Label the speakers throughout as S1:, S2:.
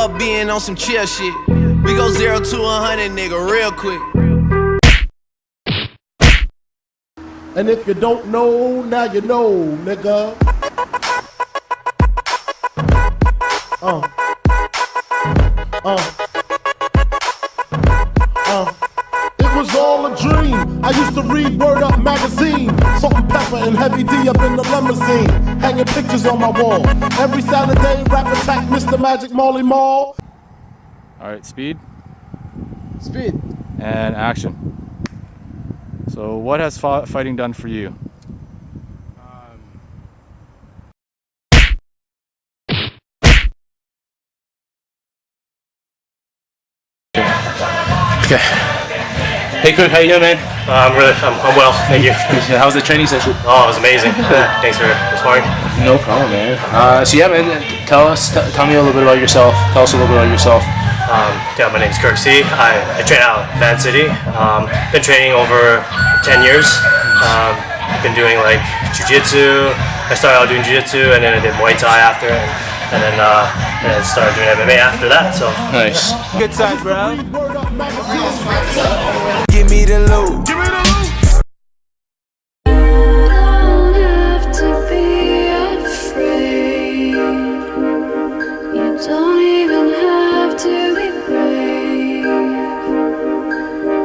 S1: love being on some chill shit. We go 0 to 100, nigga, real quick.
S2: And if you don't know, now you know, nigga. It was all a dream. I used to read Word Up magazine. Salt and Pepper and Heavy D up in the limousine. Hanging pictures on my wall. Every Saturday, rap attack Mr. Magic Molly Mall.
S3: Alright, speed.
S4: Speed.
S3: And action. So what has fighting done for you?
S5: Okay. Hey Kirk, how you doing, man?
S6: I'm well, thank you.
S5: How was the training session?
S6: Oh, it was amazing. Thanks for sparring.
S5: No problem, man. So yeah, man, tell me a little bit about yourself. Tell us a little bit about yourself.
S6: Yeah, my name's Kirk Tse. I train out of Van City. Been training over 10 years. I've been doing like jiu-jitsu. I started out doing jiu-jitsu and then I did Muay Thai after, and then started doing MMA after that. So
S5: nice.
S1: Good times, bro. Give me the loot. Give me the loot.
S7: Don't even have to be brave.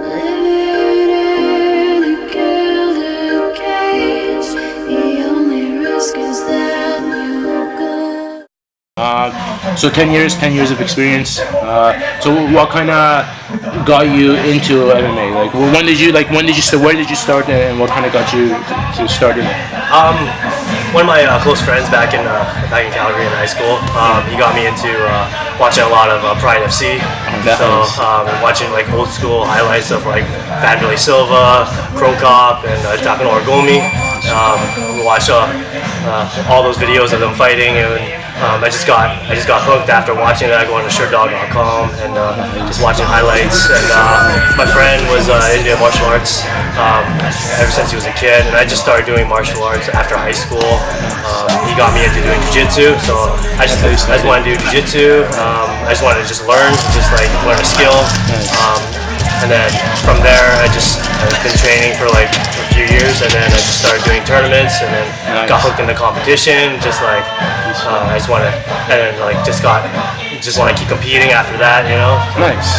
S7: Living in a gilded cage, the only risk is that you go.
S5: So 10 years of experience. So what kind of got you into MMA? Like when did you start? Where did you start, and what kind of got you to start in it?
S6: One of my close friends back in Calgary in high school, he got me into watching a lot of Pride FC. So watching like old school highlights of like Vanderlei Silva, Crow Cop, and Takano Orgomi. We watched all those videos of them fighting, and I just got hooked after watching that. Going to SureDog.com and just watching highlights. And my friend was into martial arts ever since he was a kid, and I just started doing martial arts after high school. He got me into doing jiu-jitsu, so I just wanted to do jiu-jitsu. I just wanted to learn a skill. And then from there, I've been training for a few years, and then I just started doing tournaments, and then got hooked into competition. I just want to keep competing after that, you know.
S5: Nice.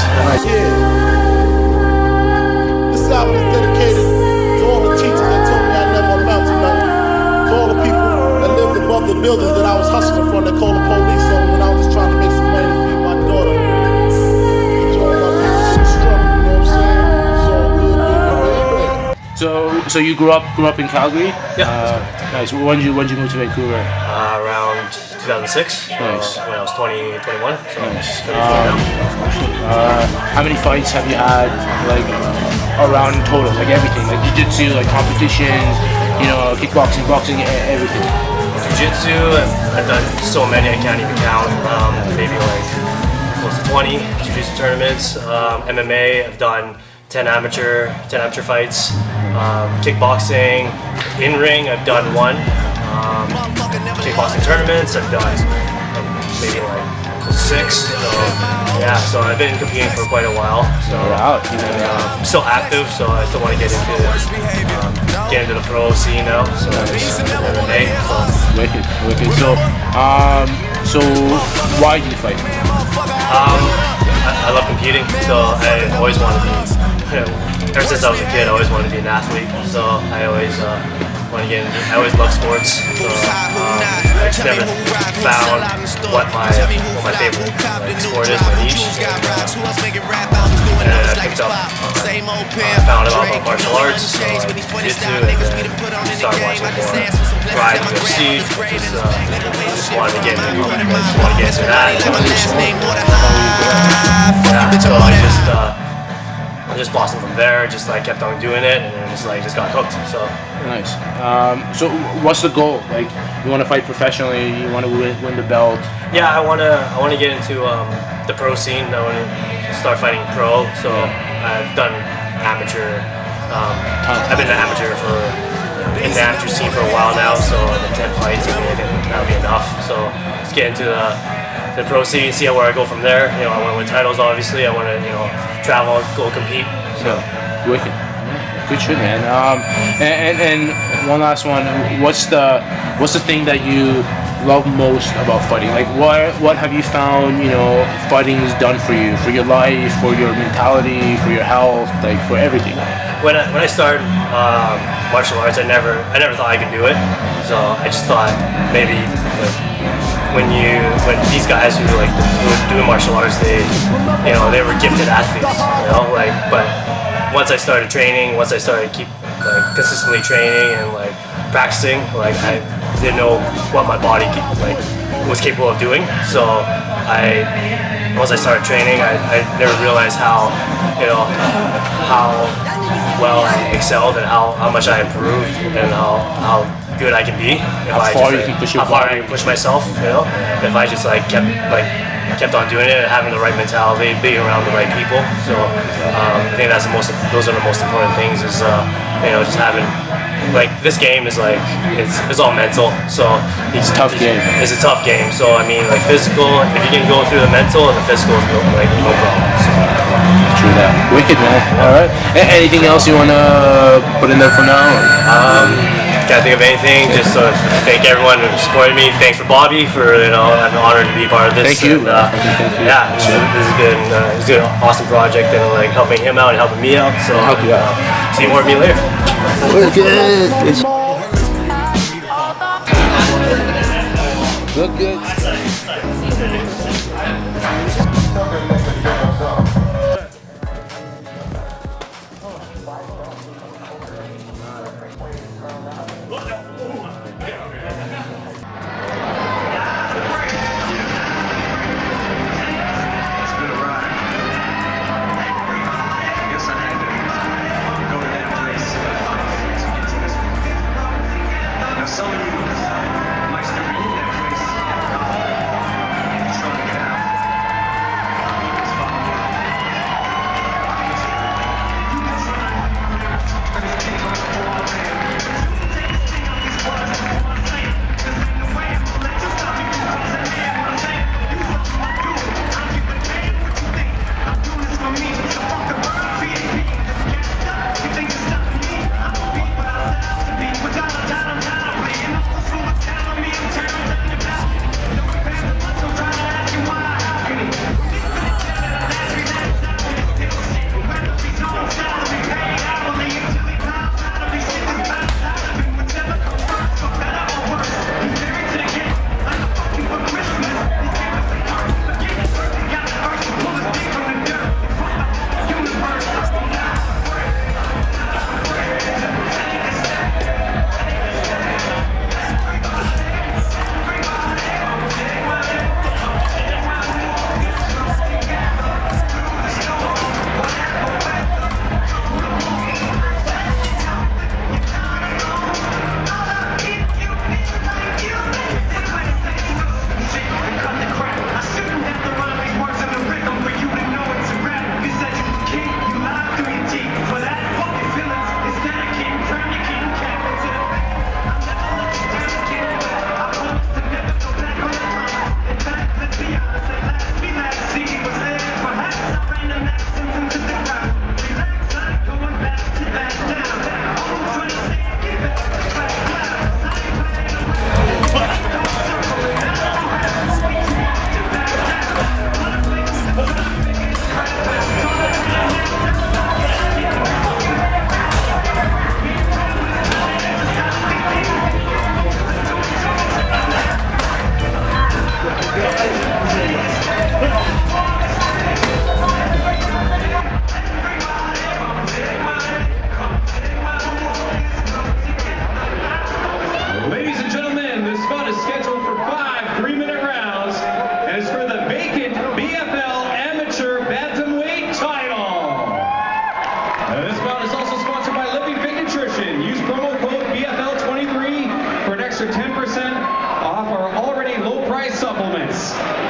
S2: This album is dedicated to all the teachers that told me I never amount to nothing. To all the people that lived above the buildings that I was hustling from, that called the police on when I was just trying to make some money to feed my daughter. To all my people in the struggle, you know what I'm saying? It's all good, baby.
S5: So you grew up in Calgary?
S6: Yeah.
S5: Nice. When did you move to Vancouver?
S6: Around 2006.
S5: Nice.
S6: When I was 21. So
S5: nice.
S6: 34 now.
S5: How many fights have you had, around total, everything, jiu-jitsu, competitions, kickboxing, boxing, everything?
S6: Jiu-jitsu, I've done so many I can't even count. Maybe close to 20 jiu-jitsu tournaments. MMA, I've done 10 amateur fights. Kickboxing, in-ring, I've done one. Kickboxing tournaments, I've done maybe close to 6. So I've been competing for quite a while. So I'm still active, so I still want to get into the pro scene now. So MMA.
S5: Wicked. So why do you fight?
S6: I love competing, so I always wanted to be. Ever since I was a kid, I always wanted to be an athlete. So I always want to get into. I always love sports. So I just never found what my favorite sport is, my niche. And I picked up. I found out about martial arts, jiu-jitsu, and then started watching more Pride UFC. Just wanted to get into that. So I just blossomed from there. Kept on doing it, and then just got hooked. So
S5: nice. So what's the goal? You want to fight professionally? You want to win the belt?
S6: Yeah, I want to get into the pro scene. I want to start fighting pro. So I've done amateur. I've been an amateur in the amateur scene for a while now. So the 10 fights, I think that'll be enough. So let's get into the pro scene, see where I go from there. You know, I want to win titles, obviously. I want to, you know, travel, go compete. So,
S5: Wicked. Good shit, man. And one last one. What's the thing that you love most about fighting? Like, what have you found, you know, fighting has done for you, for your life, for your mentality, for your health, like for everything?
S6: When I started martial arts, I never thought I could do it. So I just thought maybe like, when these guys who were doing martial arts, they were gifted athletes, you know, like, but once I started training, once I started consistently training and like practicing, like I didn't know what my body was capable of doing. So once I started training, I never realized how well I excelled and how much I improved and how good I can be
S5: How far you can
S6: push myself, you know, if I just kept on doing it and having the right mentality, being around the right people. So I think those are the most important things, is just having, like, this game is like it's all mental. So
S5: it's a tough game.
S6: It's a tough game. So I mean, like, physical, if you can go through the mental, and the physical is no problem. So,
S5: true that. Wicked, man. All right. Anything else you wanna put in there for now?
S6: Can't think of anything. Just thank everyone who supported me. Thanks for Bobby for, you know, I'm honored to be part of this.
S5: Thank you.
S6: Thank you. Yeah, this has been an awesome project, and like helping him out and helping me out. So
S5: help you out.
S6: See more of me later.
S5: Look good.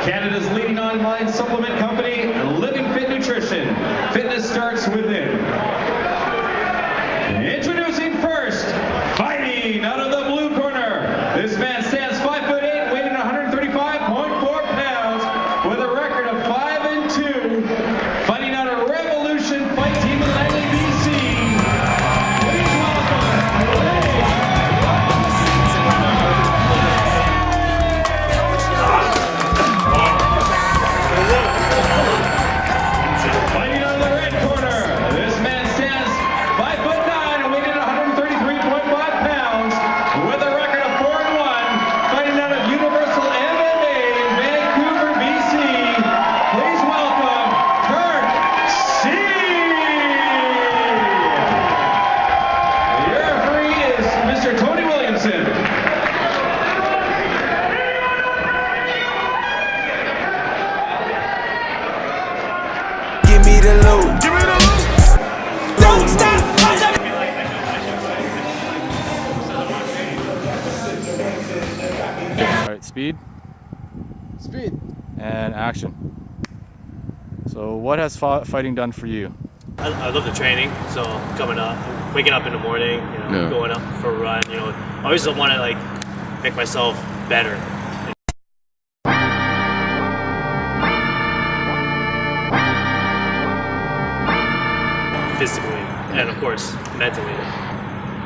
S8: Canada's leading online supplement company, Living Fit Nutrition. Fitness starts within. Introducing first, fighting out of the blue corner. This man stands 5'8", weighing 135.4 pounds.
S3: Speed
S4: Speed.
S3: and action. So what has fighting done for you?
S6: I love the training. So coming up, waking up in the morning, going up for a run. I always want to like make myself better. Physically and of course mentally.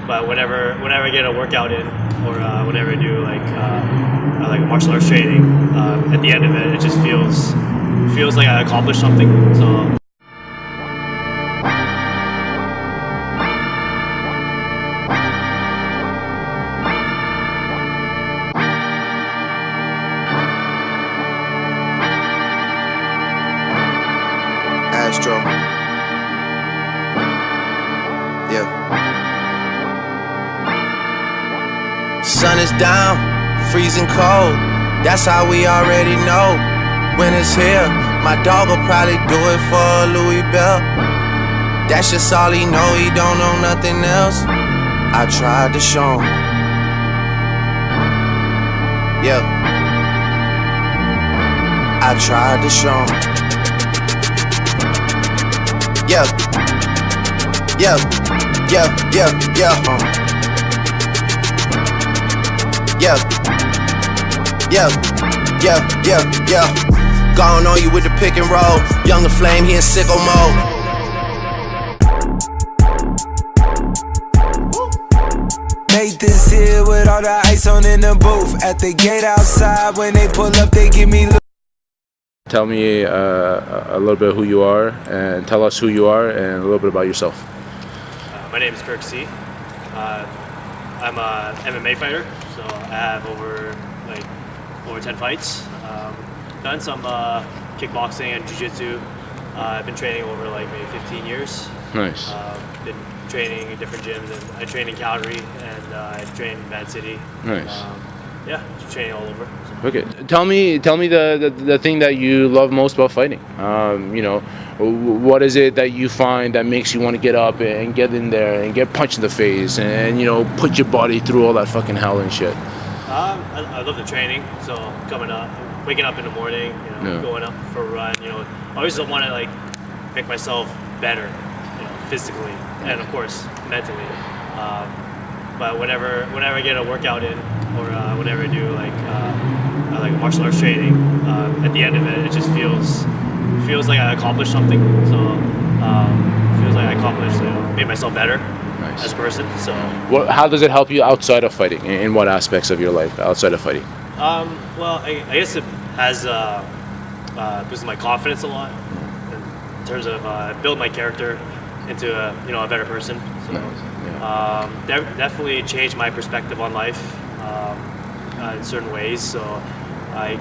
S6: But whenever I get a workout in, or whenever I do like a martial arts training, at the end of it, it just feels like I accomplished something. So.
S9: Astro. Yeah.
S1: Sun is down, freezing cold. That's how we already know. When it's here, my dog will probably do it for Louis Bell. That's just all he know, he don't know nothing else. I tried to show him. Yeah. I tried to show him. Yeah. Yeah. Yeah. Yeah. Yeah. Yeah. Yeah. Yeah. Yeah. Yeah. Gone on you with the pick and roll. Younger flame, he in sicko mode.
S10: Made this here with all the ice on in the booth. At the gate outside, when they pull up, they give me.
S5: Tell me a little bit who you are, and tell us who you are, and a little bit about yourself.
S6: My name is Kirk Tse. I'm a MMA fighter, so I have over 10 fights. Done some kickboxing and jiu-jitsu. I've been training over maybe 15 years.
S5: Nice.
S6: Been training in different gyms, and I train in Calgary, and I train in Van City.
S5: Nice.
S6: Yeah, just training all over.
S5: Okay. Tell me the thing that you love most about fighting. What is it that you find that makes you want to get up and get in there and get punched in the face and put your body through all that fucking hell and shit?
S6: I love the training. So waking up in the morning, going up for a run. I always want to make myself better, physically and of course mentally. But whenever I get a workout in, or whenever I do like a martial arts training, at the end of it, it just feels like I accomplished something. So feels like I accomplished, made myself better.
S5: Nice.
S6: As a person. So.
S5: How does it help you outside of fighting? In what aspects of your life outside of fighting?
S6: Well, I guess it has boosted my confidence a lot in terms of build my character into a better person. So,
S5: nice. Yeah.
S6: Definitely changed my perspective on life in certain ways. So I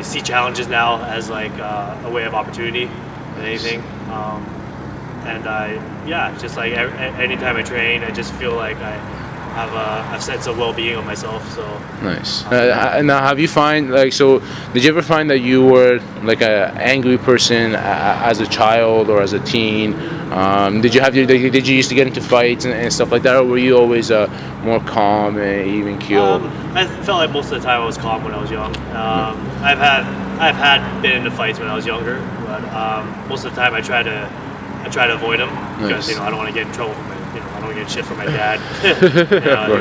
S6: see challenges now as a way of opportunity than anything. And just anytime I train, I just feel like I have a sense of well-being of myself. So
S5: nice. Now, have you did you ever find that you were an angry person as a child or as a teen? Did you used to get into fights and stuff like that, or were you always more calm and even keeled?
S6: I felt like most of the time I was calm when I was young. I've been into fights when I was younger, but most of the time I try to avoid them because
S5: Nice.
S6: I don't want to get in trouble from I don't want to get shit from my dad. He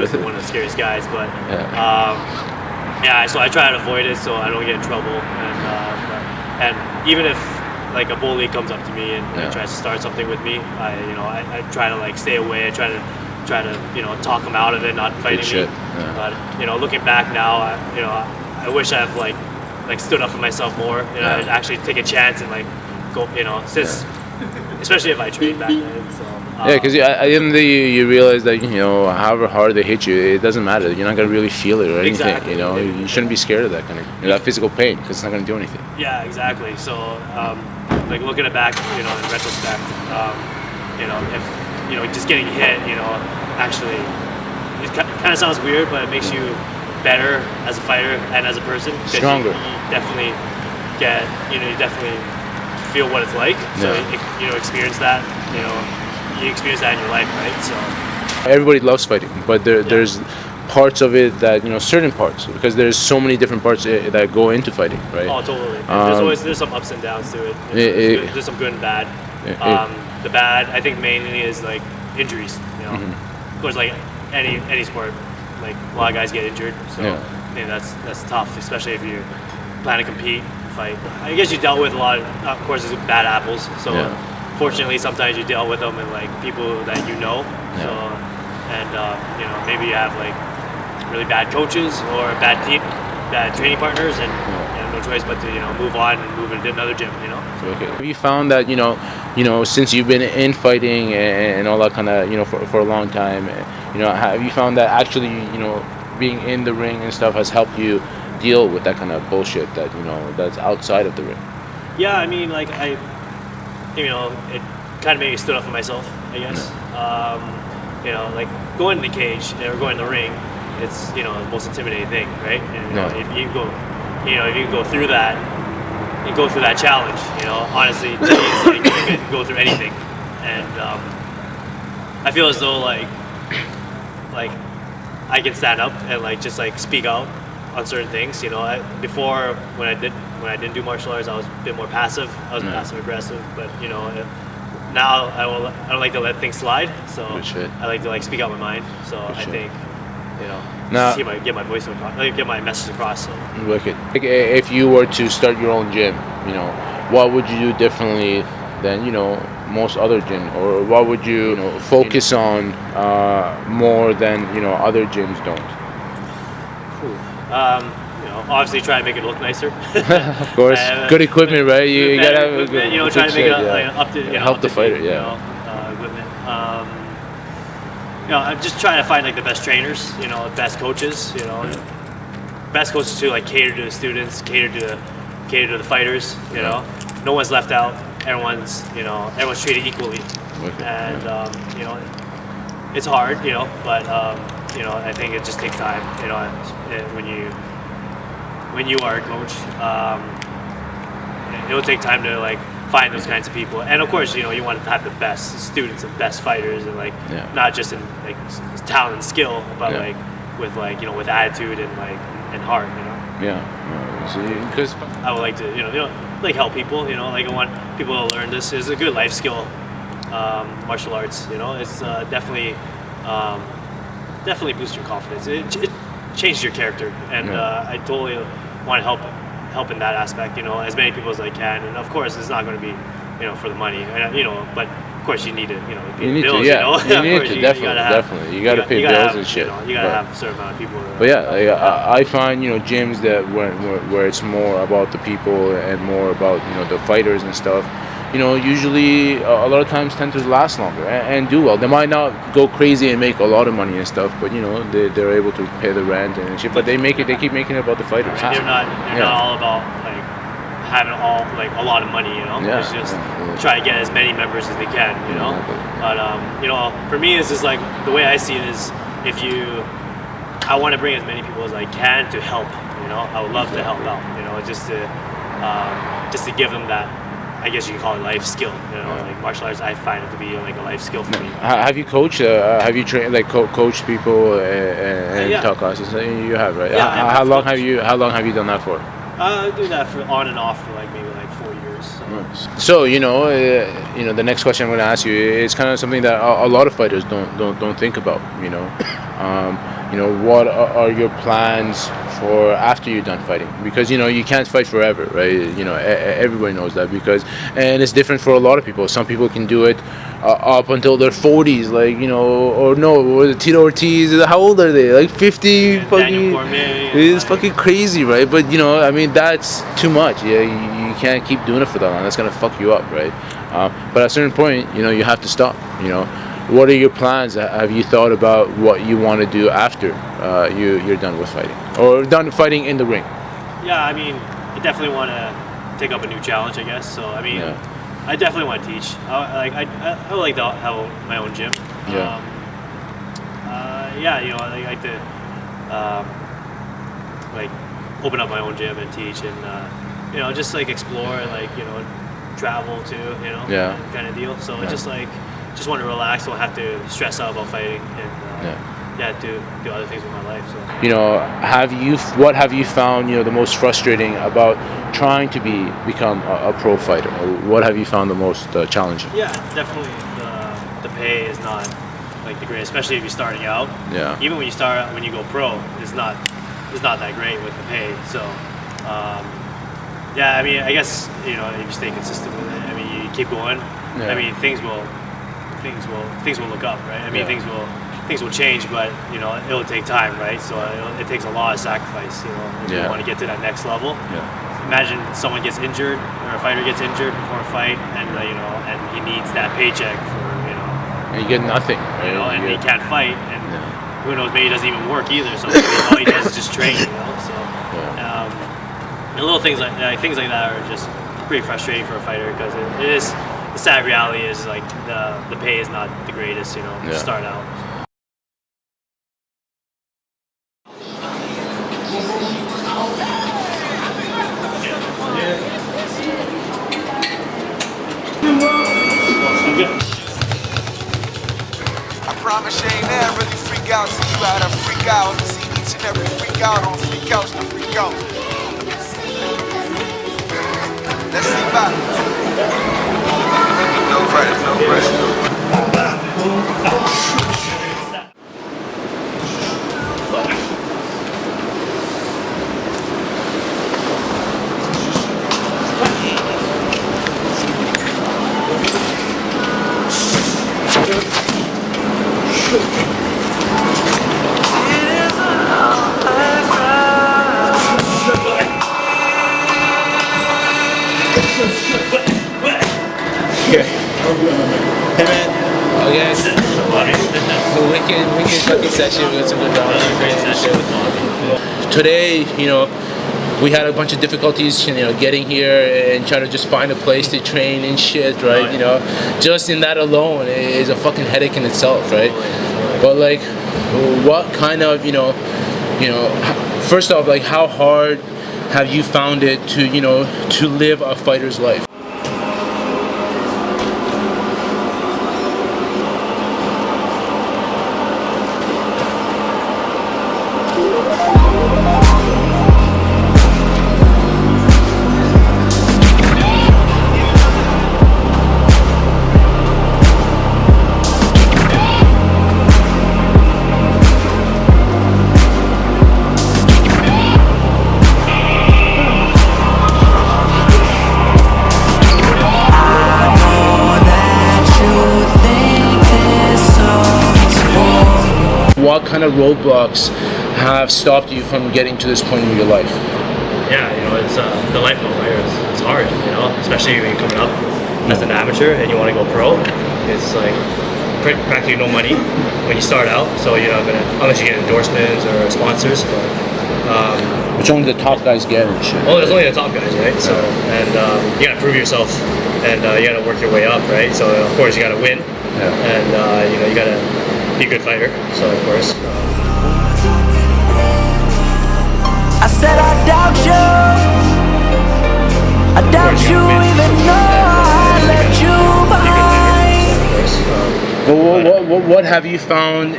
S6: was one of the scariest guys, but so I try to avoid it so I don't get in trouble. And even if a bully comes up to me and tries to start something with me, I try to stay away. I try to talk him out of it, not fighting me.
S5: Yeah.
S6: But looking back now, I wish I've stood up for myself more. I'd actually take a chance and go. Since. Especially if I trained back then. So,
S5: because at the end of the day, you realize that however hard they hit you, it doesn't matter. You're not gonna really feel it or anything.
S6: Exactly.
S5: You shouldn't be scared of that kind of that physical pain because it's not gonna do anything.
S6: Yeah, exactly. So, looking at back, in retrospect, if just getting hit, actually, it kind of sounds weird, but it makes you better as a fighter and as a person.
S5: Stronger.
S6: You definitely get, you definitely feel what it's like. So experience that. You experience that in your life, right? So
S5: everybody loves fighting, but there's parts of it that certain parts, because there's so many different parts that go into fighting, right?
S6: Oh, totally. There's some ups and downs to it. There's some good and bad. The bad, I think, mainly is like injuries. Of course, like any sport, like a lot of guys get injured, so that's tough, especially if you plan to compete, fight. I guess you dealt with a lot of course, there's bad apples. So fortunately, sometimes you deal with them and like people that you know. So and maybe you have like really bad coaches or bad training partners, and no choice but to move on and move into another gym.
S5: Okay. Have you found that since you've been in fighting and all that kind of for a long time, have you found that actually being in the ring and stuff has helped you deal with that kind of bullshit that that's outside of the ring?
S6: Yeah, I mean, like it kind of made me stood up for myself, I guess. Like going in the cage or going in the ring, it's the most intimidating thing, right? And if you go through that, you go through that challenge. Honestly, it's like you can go through anything, and I feel as though like I can stand up and like just like speak out on certain things. Before when I didn't do martial arts, I was a bit more passive. I was passive aggressive, but now I don't like to let things slide. So I like to like speak out my mind. So I think
S5: now,
S6: get my voice across, get my message across. So.
S5: Wicked. If you were to start your own gym, what would you do differently than most other gyms, or what would you focus on more than other gyms don't?
S6: Obviously try to make it look nicer.
S5: Of course, good equipment, right? You gotta have a good,
S6: try to make it up to
S5: help the fighter,
S6: equipment. I'm just trying to find like the best trainers, the best coaches, best coaches to like cater to the students, cater to the fighters. No one's left out. Everyone's treated equally, and it's hard, but I think it just takes time, when you are a coach, it'll take time to like find those kinds of people, and of course you want to have the best students and best fighters, and like not just in like talent and skill, but like with with attitude and like and heart,
S5: because
S6: I would like to like help people, like I want people to learn this is a good life skill, martial arts, it's definitely boosts your confidence. It changes your character, and I totally want to help in that aspect, as many people as I can. And of course, it's not going to be, for the money, but of course you need to, pay the bills.
S5: Definitely. You got to pay bills and shit.
S6: You got to have a certain amount of people.
S5: But I find gyms that where it's more about the people and more about the fighters and stuff. Usually a lot of times tend to last longer and do well. They might not go crazy and make a lot of money and stuff, but they're able to pay the rent and shit. But they keep making it about the fighters.
S6: They're not all about like having a lot of money. It's just try to get as many members as they can. But for me, it's just like the way I see it is I want to bring as many people as I can to help. I would love to help out. Just to give them that. I guess you can call it life skill. Like martial arts, I find it to be like a life skill for me.
S5: Have you coached? Have you trained coached people and taught classes? You have, right?
S6: Yeah.
S5: How long have you done that for?
S6: I do that for on and off for like maybe 4 years.
S5: So the next question I'm going to ask you is kind of something that a lot of fighters don't think about. What are your plans for after you're done fighting? Because you can't fight forever, right? Everybody knows that, and it's different for a lot of people. Some people can do it up until their 40s, or Tito Ortiz. How old are they? Like 50? Fucking, it's fucking crazy, right? But that's too much. Yeah, you can't keep doing it for that long. That's gonna fuck you up, right? But at a certain point, you have to stop. What are your plans? Have you thought about what you want to do after you're done with fighting, or done fighting in the ring?
S6: Yeah, I definitely want to take up a new challenge, I guess. So I definitely want to teach. I would like to have my own gym. I like to open up my own gym and teach, and just explore and travel too, kind of deal. So just want to relax, don't have to stress out about fighting, and do other things with my life. So
S5: What have you found the most frustrating about trying to become a pro fighter? Or what have you found the most challenging?
S6: Yeah, definitely the pay is not like the greatest, especially if you're starting out.
S5: Yeah.
S6: Even when you go pro, it's not that great with the pay. So yeah, I mean, I guess if you stay consistent with it, I mean, you keep going.
S5: Yeah.
S6: I mean, things will look up, right? I mean, things will change, but it'll take time, right? So it takes a lot of sacrifice, if you want to get to that next level.
S5: Yeah.
S6: Imagine someone gets injured or a fighter gets injured before a fight, and and he needs that paycheck for
S5: And you get nothing, right?
S6: and he can't fight, and who knows, maybe it doesn't even work either. So all he does is just train, So and little things like that are just pretty frustrating for a fighter, because it is. The sad reality is like the pay is not the greatest, to start out.
S10: I promise you ain't never really freak out, so you gotta freak out. See each and every freak out on freak outs to freak out. Let's see back. No credit, no pressure.
S11: Hey man, okay. We can fucking session with some good dogs.
S5: Today, we had a bunch of difficulties, getting here and trying to just find a place to train and shit, right? Just in that alone is a fucking headache in itself, right? But like, what kind of, first off, like, how hard have you found it to live a fighter's life? What kind of roadblocks have stopped you from getting to this point in your life?
S6: Yeah, it's the life of a fighter. It's hard, especially when you're coming up as an amateur and you want to go pro. It's like practically no money when you start out, so you're not gonna, unless you get endorsements or sponsors.
S5: Which only the top guys get and shit.
S6: Well, there's only the top guys, right? So, and you gotta prove yourself, and you gotta work your way up, right? So of course you gotta win, and you gotta be a good fighter. So of course.
S10: I said I doubt you. I doubt you even know I left you behind.
S5: Well, what have you found?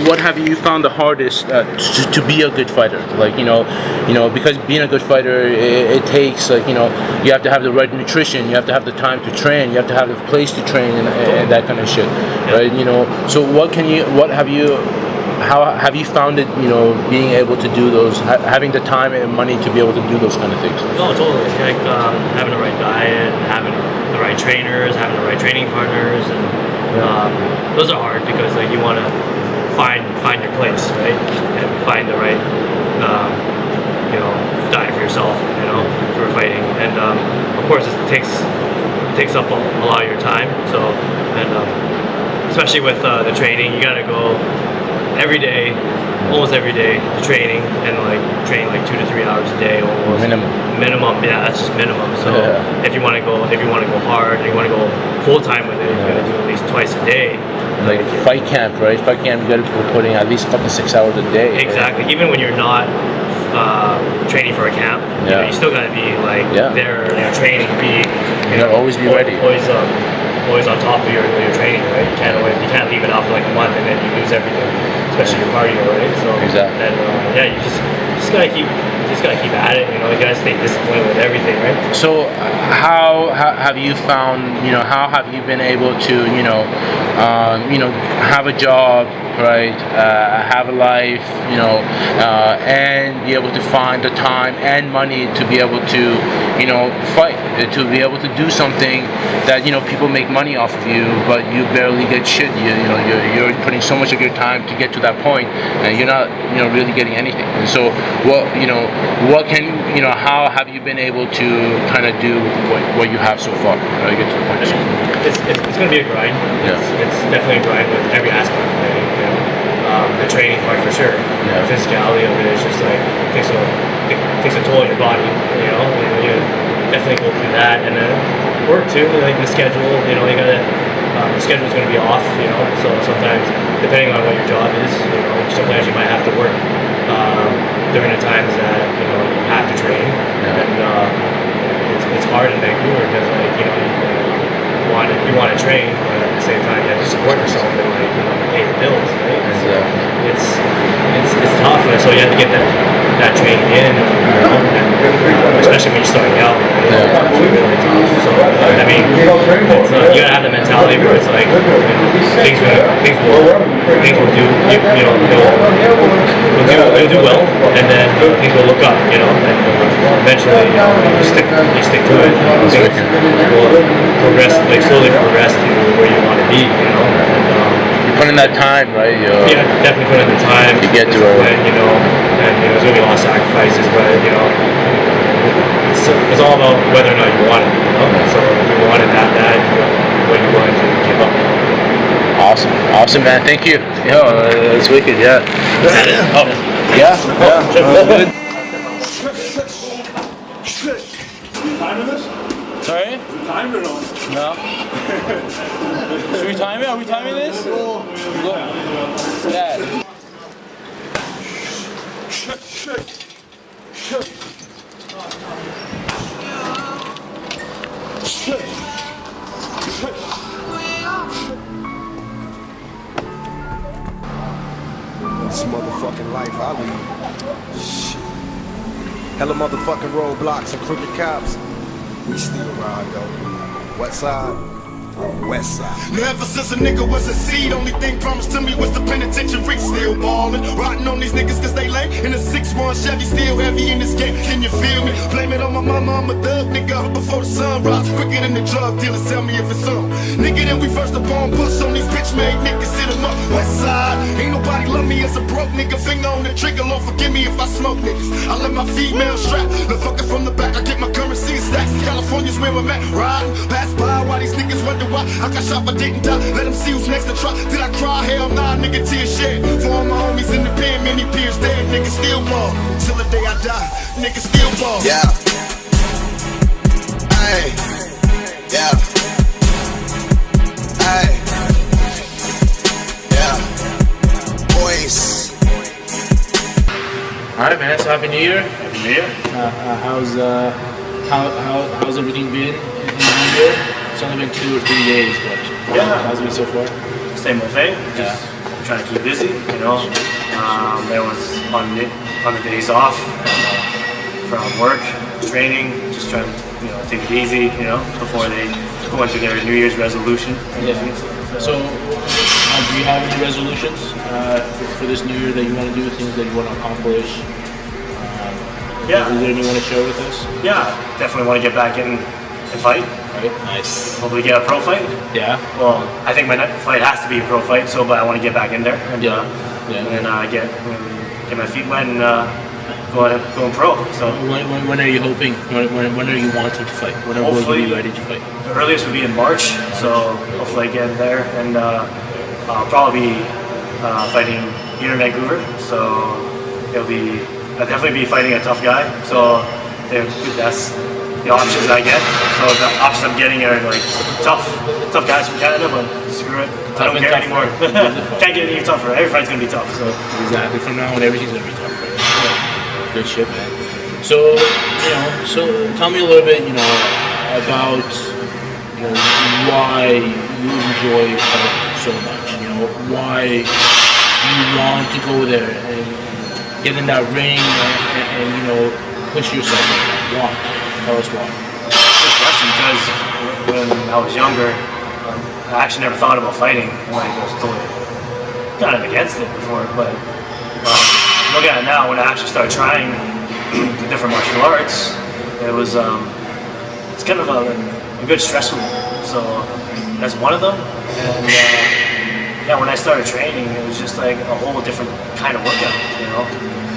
S5: What have you found the hardest to be a good fighter? Like, because being a good fighter, it takes, like, you have to have the right nutrition, you have to have the time to train, you have to have the place to train, and that kind of shit, right? So how have you found it, being able to do those, having the time and money to be able to do those kind of things?
S6: No, totally. Like having the right diet, having the right trainers, having the right training partners, and those are hard, because like you want to find your place, right, and find the right diet for yourself, for fighting, and of course it takes up a lot of your time. So, and especially with the training, you gotta go almost every day to training, and like train like 2 to 3 hours a day almost. Minimum, yeah, that's just minimum. So if you want to go hard, and you want to go full time with it, you gotta do at least twice a day.
S5: Like fight camp, right? Fight camp, you gotta be putting at least fucking 6 hours a day.
S6: Exactly. Right? Even when you're not training for a camp, you still gotta be like there, training,
S5: always be ready.
S6: Always on top of your training, right? You can't leave it out for like a month and then you lose everything. So especially your cardio, right? So
S5: Exactly.
S6: and yeah, you just gotta keep at it. You know, you gotta stay disciplined with everything, right?
S5: So, how have you found? How have you been able to, have a job, right? Have a life, and be able to find the time and money to be able to, fight, to be able to do something that people make money off of you, but you barely get shit. You're putting so much of your time to get to that point, and you're not, really getting anything. And so, how have you been able to kind of do what you have so far? Get to the point.
S6: It's going to be a grind.
S5: Yeah.
S6: It's definitely a grind with every aspect of it. The training part for sure.
S5: Yeah.
S6: The physicality of it is just like takes a toll on your body. And you definitely go through that, and then work too. Like the schedule. You gotta. The schedule's going to be off. So sometimes depending on what your job is, sometimes you might have to work during the times that you have to train, and it's hard in Vancouver because you want to train, but at the same time you have to support yourself and pay the bills, right? It's tough, and so you have to get that training in, and especially when you're starting out. It's really tough. So I mean, you gotta have the mentality where it's like things will do, you'll do well, and then things will look up, and eventually you stick to it. Things will progress, slowly progress to where you want to be,
S5: You put in that time, right?
S6: Yeah, definitely put in the time
S5: to get to where.
S6: And there's gonna be a lot of sacrifices, but it's all about whether or not you want it. So if you want it that bad, what you want to give up.
S5: Awesome, man. Thank you. It's wicked. Yeah. Yeah. Good.
S2: Timing this?
S3: Sorry?
S2: Timed or no?
S3: No. Should we time it? Are we timing this? Yeah.
S10: This motherfucking life I lead. Shit. Hella motherfucking roadblocks and crooked cops. We still ride though. West side. West side.
S12: Never since a nigga was a seed, only thing promised to me was the penitentiary. Still ballin', rotting on these niggas cause they lame. In a 6-1 Chevy, still heavy in this game. Can you feel me? Blame it on my mama, I'm a thug nigga. Up before the sun rise, quicker than the drug dealers. Tell me if it's on. Nigga, then we first upon bust on these bitch made niggas. Sit 'em up, West side. Ain't nobody love me as a broke nigga. Finger on the trigger, Lord forgive me if I smoke niggas. I let my female strap, the fucker from the back. I get my currency in stacks. California's where I'm at, riding. Pass by while these niggas wonder why I got shot but didn't die. Let them see who's next to try. Did I cry? Hell nah, nigga, tears shed. For all my homies in the pen, many peers dead. Nigga still ball. Till the day I die, nigga still ball.
S9: Yeah. Hey. Yeah. Hey. Yeah. Boys.
S5: All right, man. So happy New Year.
S6: Happy New Year.
S5: How's everything been in the New Year? It's only been 2 or 3 days, but how's it been so far?
S6: Same old thing. Just trying to keep busy. Everyone's on the days off from work, training. Just trying to take it easy. Before they go into their New Year's resolution.
S5: So, do you have any resolutions for this New Year that you want to do? Things that you want to accomplish? Is there anything you want to share with us?
S6: Yeah, definitely want to get back in and fight.
S5: Right. Nice.
S6: Hopefully get a pro fight.
S5: Yeah.
S6: Well, I think my next fight has to be a pro fight, but I want to get back in there and then get my feet wet and going pro. So
S5: when are you hoping? When are you wanting to fight? When will you be ready to fight?
S6: The earliest would be in March. So hopefully I get in there and I'll probably be fighting here in Vancouver. So I'll definitely be fighting a tough guy. So that's the options I get. So the options I'm getting are like tough guys from Canada, but screw it. I don't care anymore. Can't get any tougher. Every fight's gonna be tough. So
S5: exactly. From now on, everything's gonna be tough. Right? Yeah. Good shit, man. So tell me a little bit, about why you enjoy fighting so much. Why do you want to go there and get in that ring and you know, push yourself like that? Why? Tell us why.
S6: Good question, because when I was younger, I actually never thought about fighting. Like, I was totally kind of against it before, but looking at it now, when I actually started trying the different martial arts, it was it's kind of a good stress reliever. So that's one of them. And yeah, when I started training, it was just like a whole different kind of workout, you know,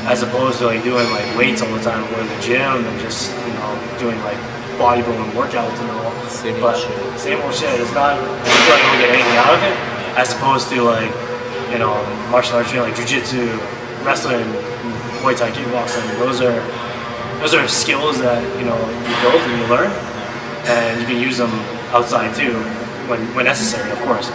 S6: as opposed to like doing like weights all the time, going to the gym and just, you know, doing like bodybuilding workouts and all. Same old shit. It's not, I feel like I don't get anything out of it, as opposed to like, you know, martial arts training, like jiu-jitsu, wrestling, Muay Thai, kickboxing. Those are skills that, you know, you build and you learn, and you can use them outside too, when necessary, of course.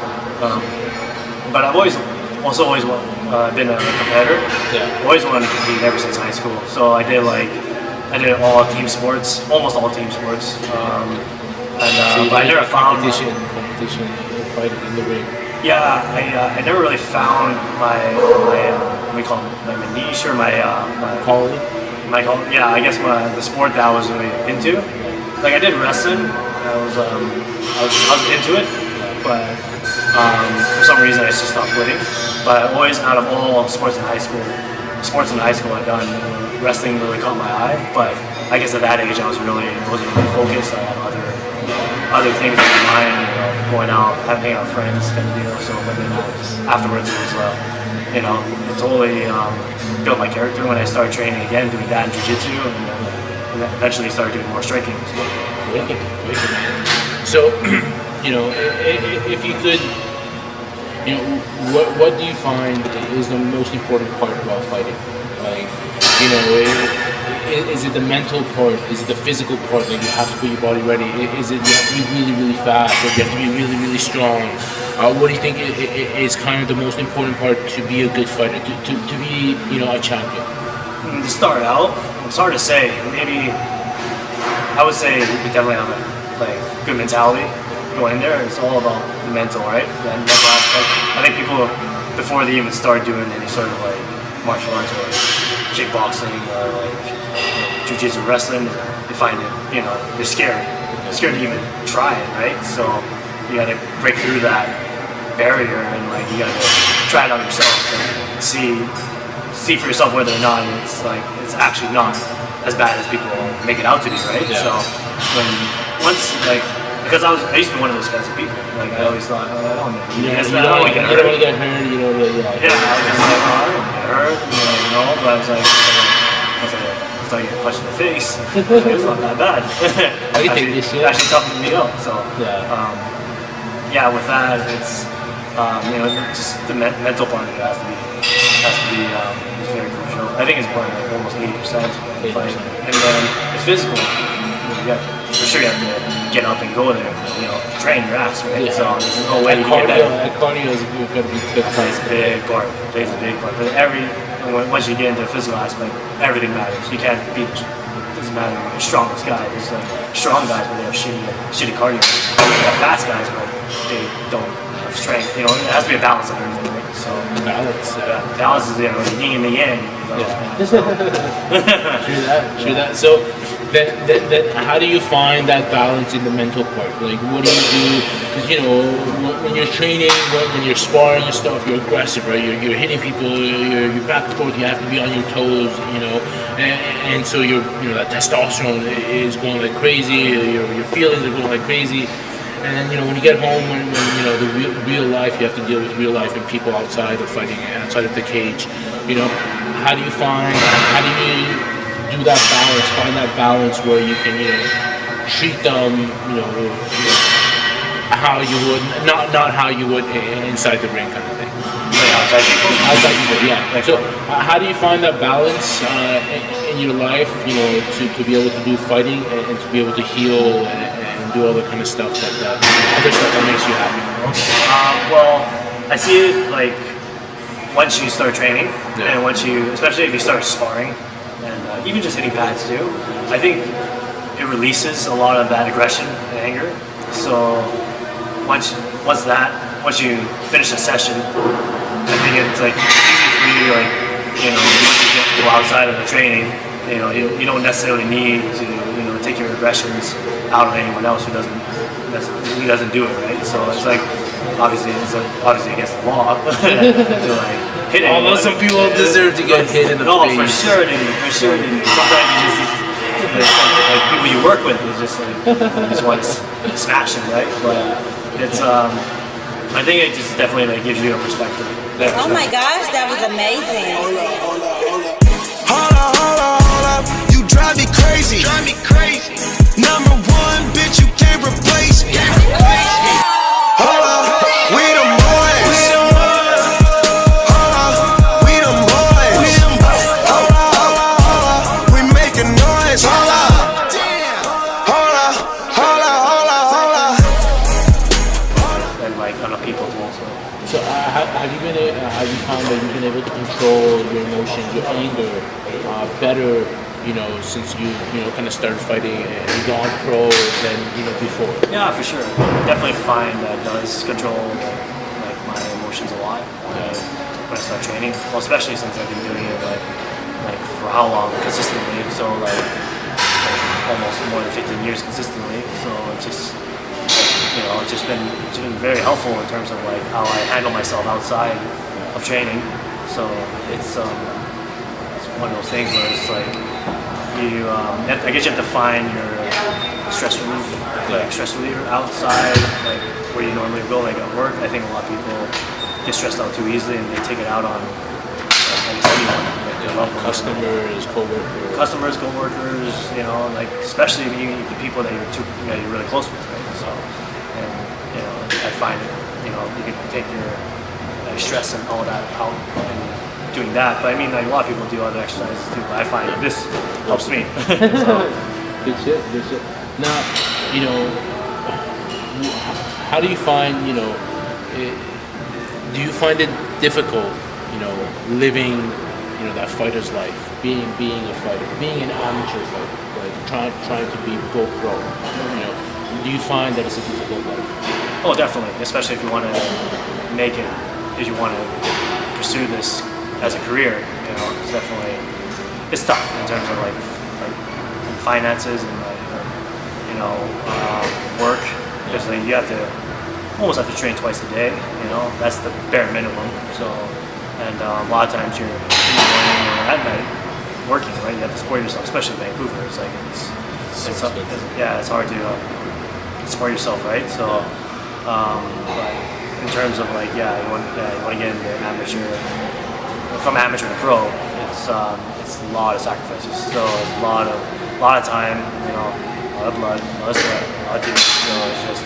S6: But I've always been a competitor. Yeah. Always wanted to compete ever since high school. So I did all team sports, almost all team sports. But I never found
S5: competition, fighting in the ring.
S6: Yeah, I never really found my what do you call it, my niche or my
S5: calling.
S6: Yeah, I guess the sport that I was really into. Like I did wrestling. I was into it, but for some reason I just stopped winning. But always, out of all sports in high school I've done, wrestling really caught my eye. But I guess at that age I wasn't really focused. I had other things in my mind, you know, going out, hanging out with friends, kind of deal. So, but then afterwards it was, you know, it totally built my character when I started training again, doing that in jiu-jitsu, and then eventually started doing more striking.
S5: So, you know, if you could, you know, what do you find is the most important part about fighting? Like, you know, is it the mental part? Is it the physical part? Like you have to put your body ready? Is it you have to be really, really fast? Or you have to be really, really strong? What do you think is kind of the most important part to be a good fighter, to be, you know, a champion?
S6: To start out, it's hard to say. Maybe I would say we definitely have a good mentality going in there. It's all about the mental, right? The mental aspect. I think people, before they even start doing any sort of like martial arts or kickboxing or like jiu-jitsu, wrestling, they find it, you know, they're scared to even try it, right? So you got to break through that barrier and like you got to try it out yourself and see for yourself whether or not it's actually not as bad as people make it out to be, right? Yeah. So because I used to be one of those kinds of people. Like I always thought, I don't want to get hurt.
S5: You don't want to get hurt. You don't really.
S6: Yeah, I was just like, I don't want to get hurt. You know, but I was like, it's like getting punched in the face. It's not that bad.
S5: I can take this shit.
S6: Actually toughened me up. So yeah, with that, it's you know, just the mental part of it has to be is very crucial. I think it's probably like almost 80% of the fight, and then the physical. You have to get up and go there, you know, train your ass, right? Yeah. So there's no way you can get that.
S5: Cardio is going to be good.
S6: Plays a big part. But once you get into the physical aspect, everything matters. You can't beat it. Doesn't matter if you're the strongest guy. There's strong guys, but they have shitty cardio. You have fast guys, but they don't have strength. You know, it has to be a balance of everything, right? So balance. Yeah, balance is, you know, the yin and the yang.
S5: True that. So then, how do you find that balance in the mental part? Like, what do you do? Because, you know, when you're training, when you're sparring and stuff, you're aggressive, right? You're hitting people, you're back and forth. You have to be on your toes, you know, and so you know that testosterone is going like crazy. Your feelings are going like crazy. And then, you know, when you get home, when you know the real life, you have to deal with real life and people outside of fighting, outside of the cage. You know, how do you do that balance? Find that balance where you can, you know, treat them, you know how you would, not how you would inside the ring, kind of thing. Outside people, yeah. So, how do you find that balance in your life? You know, to be able to do fighting and to be able to heal and do all the kind of stuff that other stuff that makes you happy?
S6: Well, I see it like once you start training, and especially if you start sparring, and even just hitting pads too, I think it releases a lot of that aggression and anger. So once you finish a session, I think it's like you like, you know, once you go outside of the training, you know, you don't necessarily need to, you know, take your aggressions out on anyone else who doesn't do it, right? So it's like, obviously against the law to like hit anyone.
S11: Although some people deserve to get hit in the face.
S6: No, for sure they do. Sometimes you just like people you work with is just like you just want to smash them, right? But it's I think it just definitely like gives you a perspective.
S13: Oh my gosh, that was amazing.
S12: Hold up, you drive me crazy. Number one, bitch, you can't replace me. Hold up, we them boys. Hold up, we them boys. Hold up, we making noise. Hold up.
S6: And like on a people too.
S5: So have you found that you've been able to control your emotions, your anger better, you know, since you kind of started fighting and gone pro than, you know, before?
S6: Yeah, for sure. Definitely find that does control like my emotions a lot when I start training. Well, especially since I've been doing it like for how long consistently. So like almost more than 15 years consistently. So it's just, you know, it's been very helpful in terms of like how I handle myself outside of training. So it's one of those things where it's like I guess you have to find your stress reliever outside, like where you normally go, like at work. I think a lot of people get stressed out too easily and they take it out on like anyone, like their loved ones. Customers, coworkers, you know, like especially the people that you're really close with, right? So, and you know, I find it, you know, you can take your stress and all that out and doing that. But I mean, like a lot of people do other exercises too. But I find this helps me. So.
S5: Good shit. Now, you know, how do you find, you know, do you find it difficult, you know, living, you know, that fighter's life, being a fighter, being an amateur fighter, like trying to be pro, you know? Do you find that it's a difficult life?
S6: Oh, definitely, especially if you want to make it, if you want to pursue this as a career, you know, it's tough in terms of like finances and like, you know, work, because like, you almost have to train twice a day, you know, that's the bare minimum. So, and a lot of times you're in the morning or at night working, right? You have to support yourself, especially in Vancouver. It's like it's hard to support yourself, right? So, but in terms of like, you want to get into amateur, from amateur to pro, it's a lot of sacrifices. So a lot of time, you know, a lot of blood, a lot of sweat, a lot of tears. You know, it's just.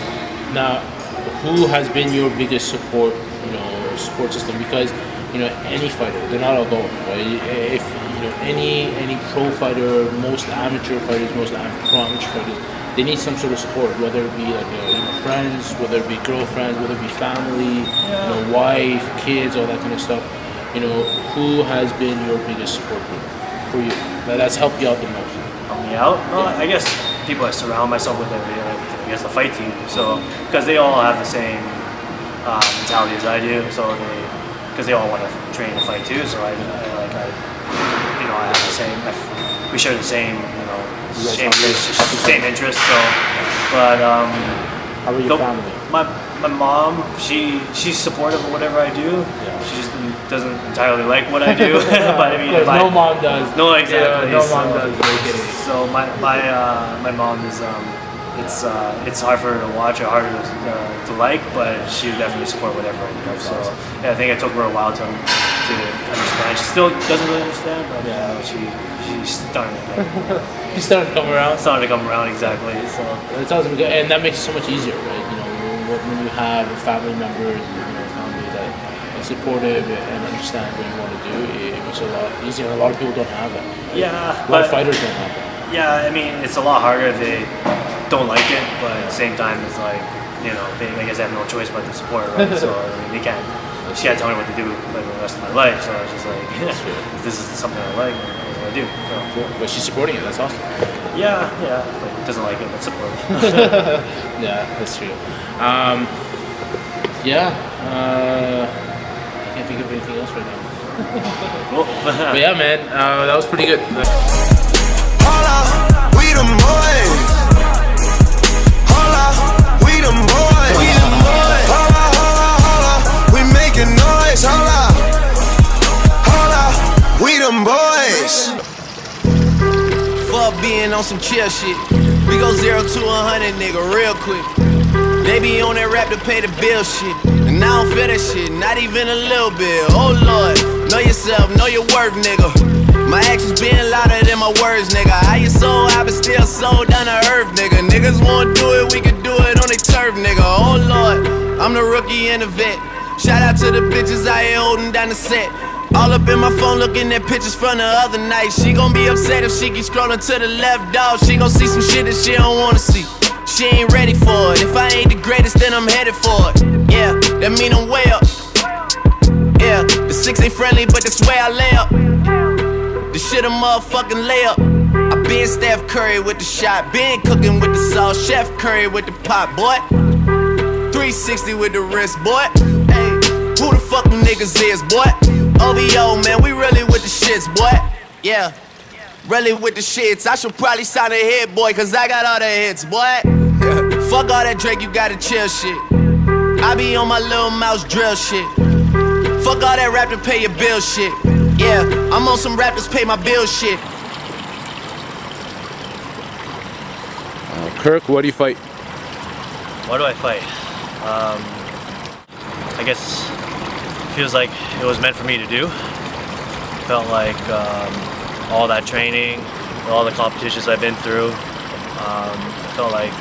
S5: Now, who has been your biggest support system? Because, you know, any fighter, they're not alone, right? If you know any pro fighter, most amateur fighters, pro amateur fighters, they need some sort of support, whether it be like friends, whether it be girlfriends, whether it be family, you know, wife, kids, all that kind of stuff. You know, who has been your biggest support group for you? That's helped you out the most.
S6: Help me out? Well, I guess people I surround myself with every day, I guess the fight team. So, because they all have the same mentality as I do. So because they all want to train and fight too. So I have the same. We share the same, you know, same interests. So, but
S5: how about your family?
S6: My mom, she's supportive of whatever I do. Yeah. She just doesn't entirely like what I do. But I mean,
S5: no mom does.
S6: No, exactly.
S5: Yeah, no mom does.
S6: So my mom is it's hard for her to watch or harder to like, but she would definitely support whatever I do. So yeah, I think it took her a while to understand. She still doesn't really understand, but she's starting to.
S5: She's starting to come around.
S6: Starting to come around, exactly. So
S5: that's awesome, and that makes it so much easier, right? You know, when you have family members, family that are supportive and understand what you want to do, it makes it a lot easier. And a lot of people don't have that.
S6: Yeah,
S5: a lot of fighters don't have that.
S6: Yeah, I mean, it's a lot harder if they don't like it, but at the same time, it's like, you know, I guess they have no choice but to support, right? So I mean, they can't. She can't tell me what to do like the rest of my life. So I was just like, if this is something I like, that's what I do. So.
S5: But she's supporting it. That's awesome.
S6: Yeah. Like, doesn't like it, but supportive.
S5: Yeah, that's true. I can't think of anything else right now. Cool. But yeah, man, that was pretty good.
S9: Holla, we them boys. Holla, we them boys. We them boys. Holla, holla, holla, we making noise. Holla, holla, we them boys.
S1: Fuck being on some chill shit. We go 0 to 100, nigga, real quick. They be on that rap to pay the bill shit. And I don't feel that shit, not even a little bit. Oh Lord, know yourself, know your worth, nigga. My actions being louder than my words, nigga. How you so high but still so down to earth, nigga. Niggas wanna do it, we can do it on their turf, nigga. Oh Lord, I'm the rookie and the vet. Shout out to the bitches out here holding down the set. All up in my phone looking at pictures from the other night. She gon' be upset if she keep scrolling to the left, dog. She gon' see some shit that she don't wanna see. She ain't ready for it. If I ain't the greatest, then I'm headed for it. Yeah, that mean I'm way up. Yeah, the 6 ain't friendly, but that's where I lay up. The shit a motherfucking layup. I been Steph Curry with the shot, been cooking with the sauce, Chef Curry with the pot, boy. 360 with the wrist, boy. Hey, who the fuck them niggas is, boy? OVO, man, we really with the shits, boy. Yeah, really with the shits. I should probably sign a hit, boy, cause I got all the hits, boy. Fuck all that Drake, you gotta chill shit. I be on my little mouse drill shit. Fuck all that rap to pay your bill shit. Yeah, I'm on some rappers pay my bill shit.
S5: Kirk, what do you fight?
S6: What do I fight? I guess it feels like it was meant for me to do. Felt like all that training, all the competitions I've been through, felt like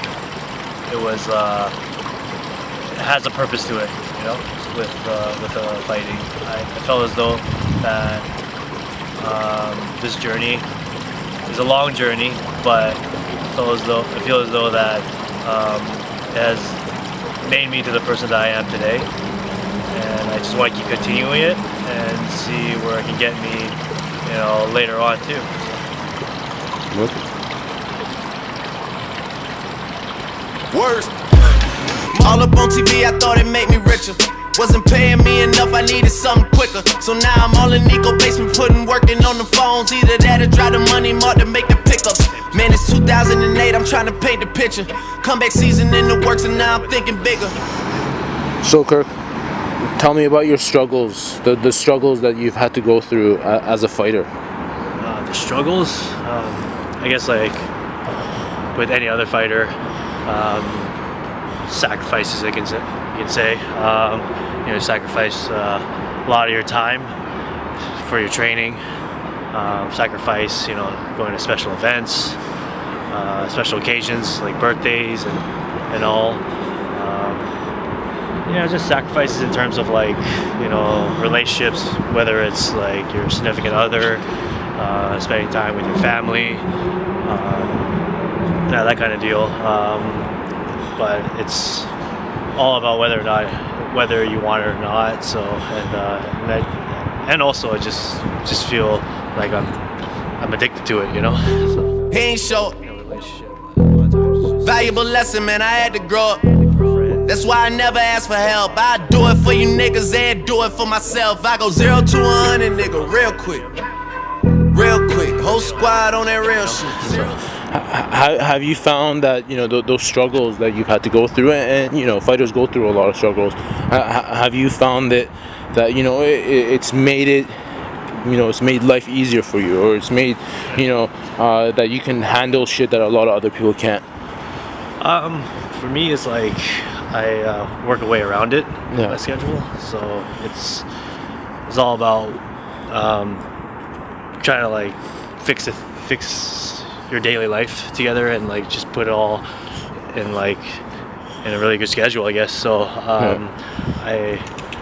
S6: it was it has a purpose to it, you know, with fighting. I felt as though that this journey is a long journey, but I feel as though that it has made me to the person that I am today, and I just want to keep continuing it and see where it can get me, you know, later on too.
S1: Worst. All up on TV, I thought it made me richer. Wasn't paying me enough, I needed something quicker. So now I'm all in Nico basement, working on the phones. Either that or drive the money mark to make the pickups. Man, it's 2008, I'm trying to paint the picture. Comeback season in the works, and now I'm thinking bigger.
S5: So Kirk, tell me about your struggles, the struggles that you've had to go through as a fighter.
S6: The struggles? I guess like with any other fighter, sacrifices you can say. You know, sacrifice a lot of your time for your training. Sacrifice, you know, going to special events, special occasions like birthdays and all. Yeah, just sacrifices in terms of like, you know, relationships, whether it's like your significant other, spending time with your family, yeah, that kind of deal. But it's all about whether you want it or not. So and also I just feel like I'm addicted to it, you know. So,
S1: He ain't show.
S6: you know, relationship. A lot of times it's just,
S1: Valuable lesson, man, I had to grow up. That's why I never ask for help. I do it for you niggas and do it for myself. I go 0 to 100, nigga, real quick. Real quick. Whole squad on that real shit.
S5: Have you found that, you know, those struggles that you've had to go through, and you know, fighters go through a lot of struggles, have you found that you know, it's made it, you know, it's made life easier for you, or it's made, you know, that you can handle shit that a lot of other people can't?
S6: For me, it's like I work a way around it,
S5: Yeah.
S6: my schedule. So it's all about trying to like fix your daily life together and like just put it all in a really good schedule, I guess. So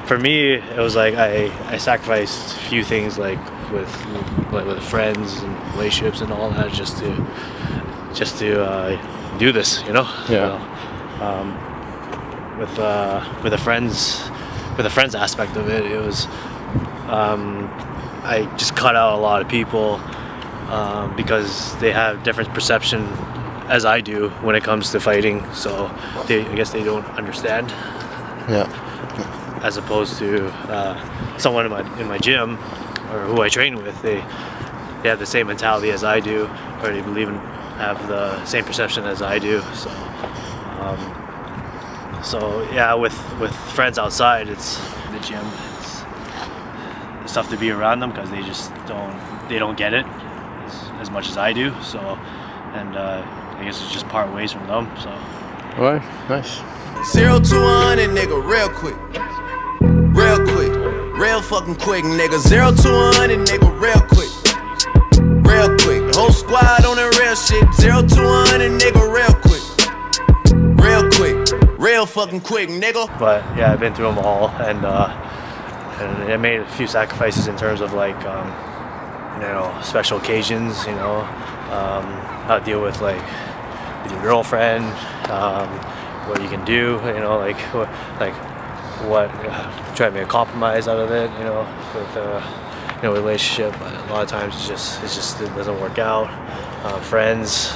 S6: for me, it was like I sacrificed a few things like with friends and relationships and all that just to do this, you know.
S5: Yeah.
S6: So, with the friends aspect of it, it was I just cut out a lot of people because they have different perception as I do when it comes to fighting. So I guess they don't understand.
S5: Yeah.
S6: As opposed to someone in my gym or who I train with, they have the same mentality as I do, or they believe in, have the same perception as I do. So yeah, with friends outside, it's the gym. It's tough to be around them because they don't get it as much as I do. So, and I guess it's just part ways from them. So.
S5: All right, nice.
S1: 0 to 100, nigga, real quick. Real quick. Real fucking quick, nigga. 0 to 100, nigga, real quick. Real quick. Whole squad on the real shit. 0 to 100, nigga, real quick. Real quick. Real fucking quick, nigga.
S6: But yeah, I've been through them all, and I made a few sacrifices in terms of like, special occasions, how to deal with like with your girlfriend, what you can do, what try to make a compromise out of it, with a relationship. But a lot of times it doesn't work out. Friends,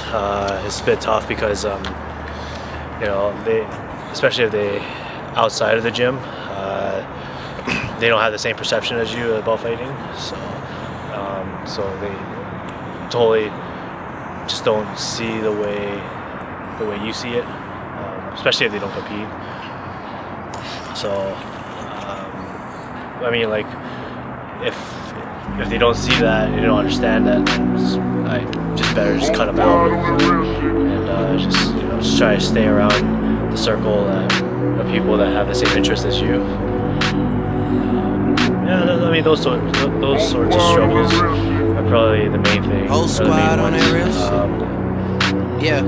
S6: it's a bit tough because they, especially if they outside of the gym, they don't have the same perception as you about fighting. So they totally just don't see the way you see it, especially if they don't compete. So, I mean, like, if they don't see that, they don't understand that, I just better just cut them out and just try to stay around the circle of people that have the same interests as you. Yeah, I mean, those sorts of struggles are probably the main thing.
S1: Whole squad on that real shit. Yeah.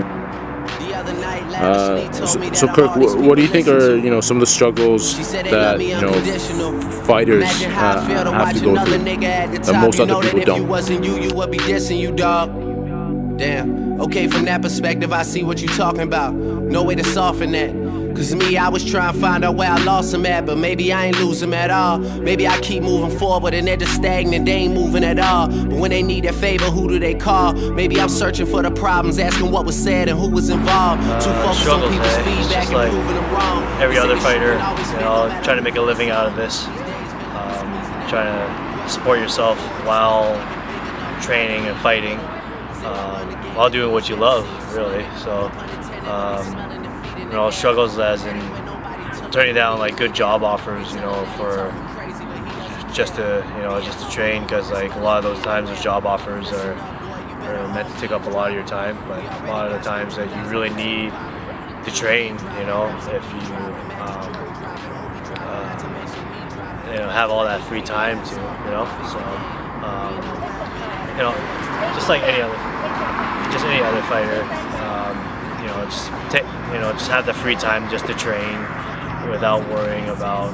S5: So Kirk, what do you think are some of the struggles that fighters have to go through that most other people don't?
S1: Wasn't you would be dissing you, dog. Damn. Okay, from that perspective, I see what you talking about. No way to soften that. Cause me, I was trying to find out where I lost him at, but maybe I ain't lose him at all. Maybe I keep moving forward and they're just stagnant, they ain't moving at all. But when they need a favor, who do they call? Maybe I'm searching for the problems, asking what was said and who was involved. Too focused on people's feedback and proving them wrong.
S6: Every other fighter, trying to make a living out of this. Trying to support yourself while training and fighting, while doing what you love, really. So, struggles as in turning down like good job offers, for just to train, because like a lot of those times those job offers are meant to take up a lot of your time, but a lot of the times that you really need to train, if you have all that free time to, so just like any other fighter, just have the free time just to train without worrying about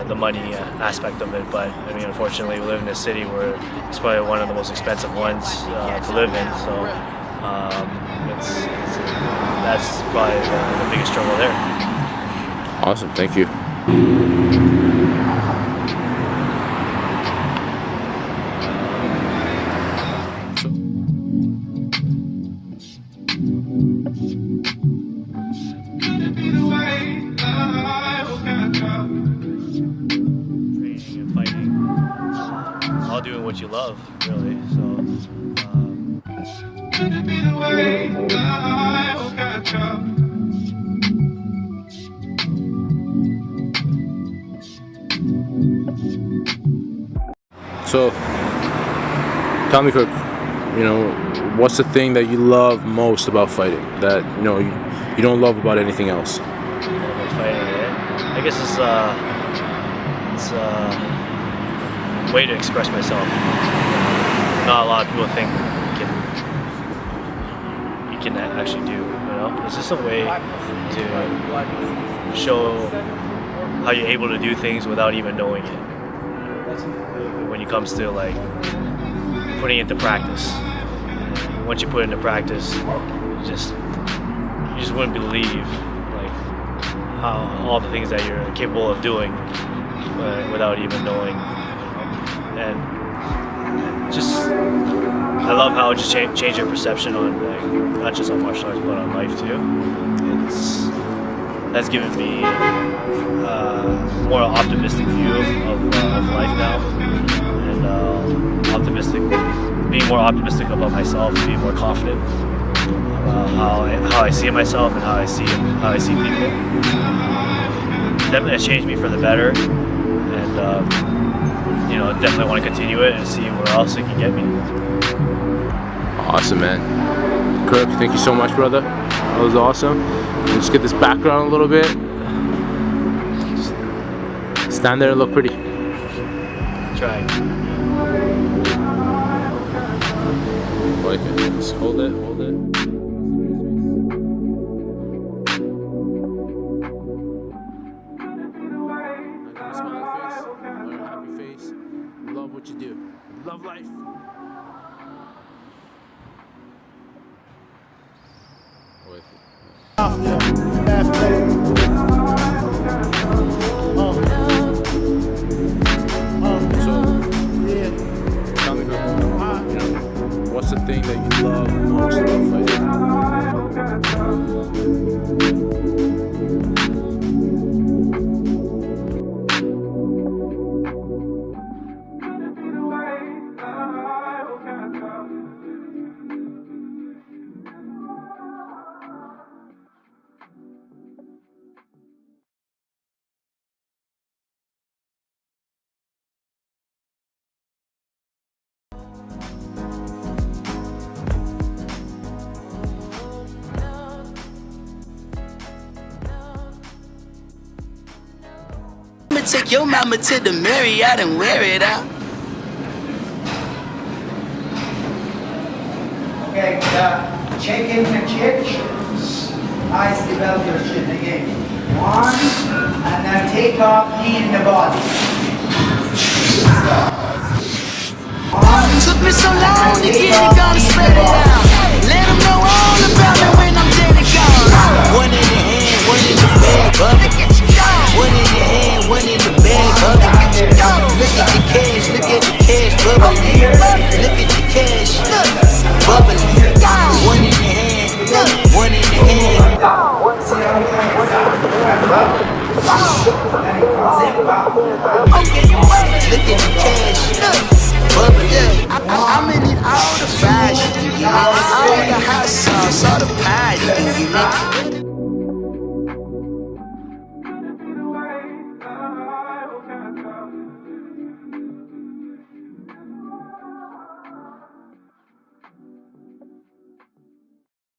S6: the money aspect of it. But I mean, unfortunately, we live in a city where it's probably one of the most expensive ones to live in. So that's probably the biggest struggle there.
S5: Awesome, thank you.
S6: Doing what you love, really. So,
S5: So, tell me, Kirk, what's the thing that you love most about fighting that you don't love about anything else?
S6: I guess it's a way to express myself. Not a lot of people think you can actually do. It's just a way to show how you're able to do things without even knowing it. When it comes to like putting it into practice, once you put it into practice, you just wouldn't believe like how all the things that you're capable of doing without even knowing. And I love how it just changed your perception on like not just on martial arts but on life too. that's given me a more optimistic view of life now, and being more optimistic about myself, being more confident about how I see myself and how I see people. Definitely has changed me for the better, and definitely want to continue it and see where else it can get me.
S5: Awesome, man. Kirk, thank you so much, brother. That was awesome. Let's get this background a little bit. Stand there and look pretty.
S6: Try.
S5: Like it. Just hold it, hold it. Happy face. Love what you do. Love life. What's the thing that you love most about fighting?
S14: Take your mama to the Marriott and wear it out.
S15: Okay, check in the chick. Eyes develop your chin again. One, and then take off knee in the body.
S14: Took me so long to get it, gonna spread it out. Let them know all about me when I'm dead and gone. When